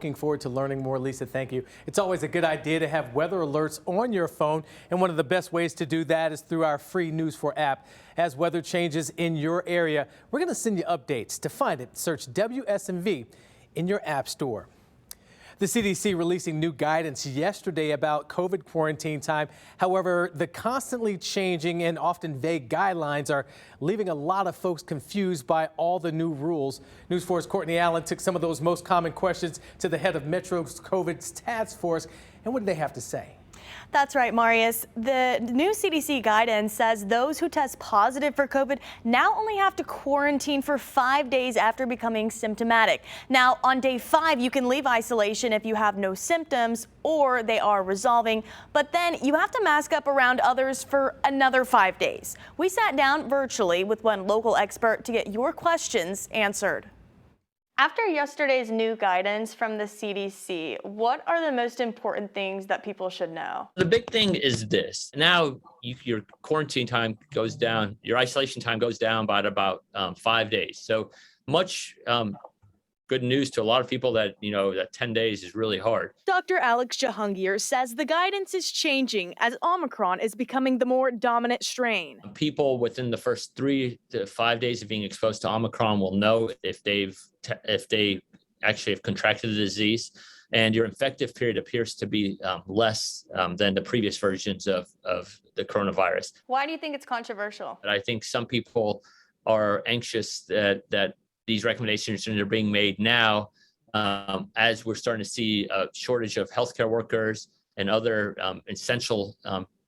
Looking forward to learning more, Lisa. Thank you. It's always a good idea to have weather alerts on your phone, and one of the best ways to do that is through our free News 4 app. As weather changes in your area, we're going to send you updates. To find it, search WSMV in your app store. The CDC releasing new guidance yesterday about COVID quarantine time. However, the constantly changing and often vague guidelines are leaving a lot of folks confused by all the new rules. News 4's Courtney Allen took some of those most common questions to the head of Metro's COVID task force. And what did they have to say? That's right, Marius. The new CDC guidance says those who test positive for COVID now only have to quarantine for 5 days after becoming symptomatic. Now, on day 5, you can leave isolation if you have no symptoms or they are resolving, but then you have to mask up around others for another 5 days. We sat down virtually with one local expert to get your questions answered. After yesterday's new guidance from the CDC, what are the most important things that people should know? The big thing is this. Now your quarantine time goes down, your isolation time goes down by about 5 days. So much good news to a lot of people that, that 10 days is really hard. Dr. Alex Jahangir says the guidance is changing as Omicron is becoming the more dominant strain. People within the first 3 to 5 days of being exposed to Omicron will know if they actually have contracted the disease, and your infective period appears to be less than the previous versions of the coronavirus. Why do you think it's controversial? I think some people are anxious that these recommendations are being made now as we're starting to see a shortage of healthcare workers and other essential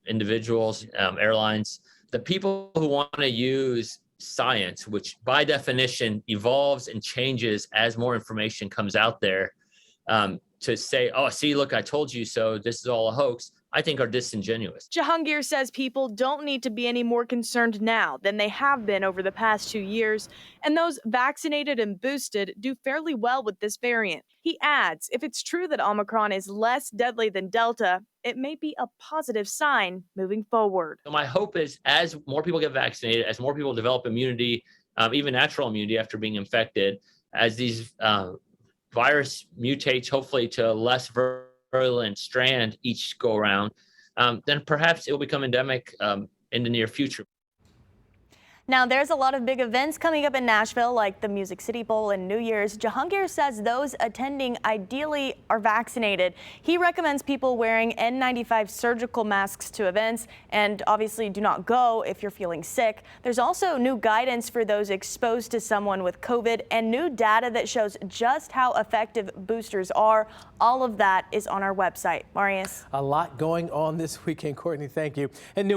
individuals, airlines. The people who want to use science, which by definition evolves and changes as more information comes out there, to say, oh, see, look, I told you so, this is all a hoax, I think are disingenuous. Jahangir says people don't need to be any more concerned now than they have been over the past 2 years, and those vaccinated and boosted do fairly well with this variant. He adds, if it's true that Omicron is less deadly than Delta, it may be a positive sign moving forward. So my hope is as more people get vaccinated, as more people develop immunity, even natural immunity after being infected, as these virus mutates hopefully to a less virulent strand each go around, then perhaps it will become endemic in the near future. Now, there's a lot of big events coming up in Nashville, like the Music City Bowl and New Year's. Jahangir says those attending ideally are vaccinated. He recommends people wearing N95 surgical masks to events, and obviously do not go if you're feeling sick. There's also new guidance for those exposed to someone with COVID and new data that shows just how effective boosters are. All of that is on our website. Marius. A lot going on this weekend, Courtney. Thank you. And new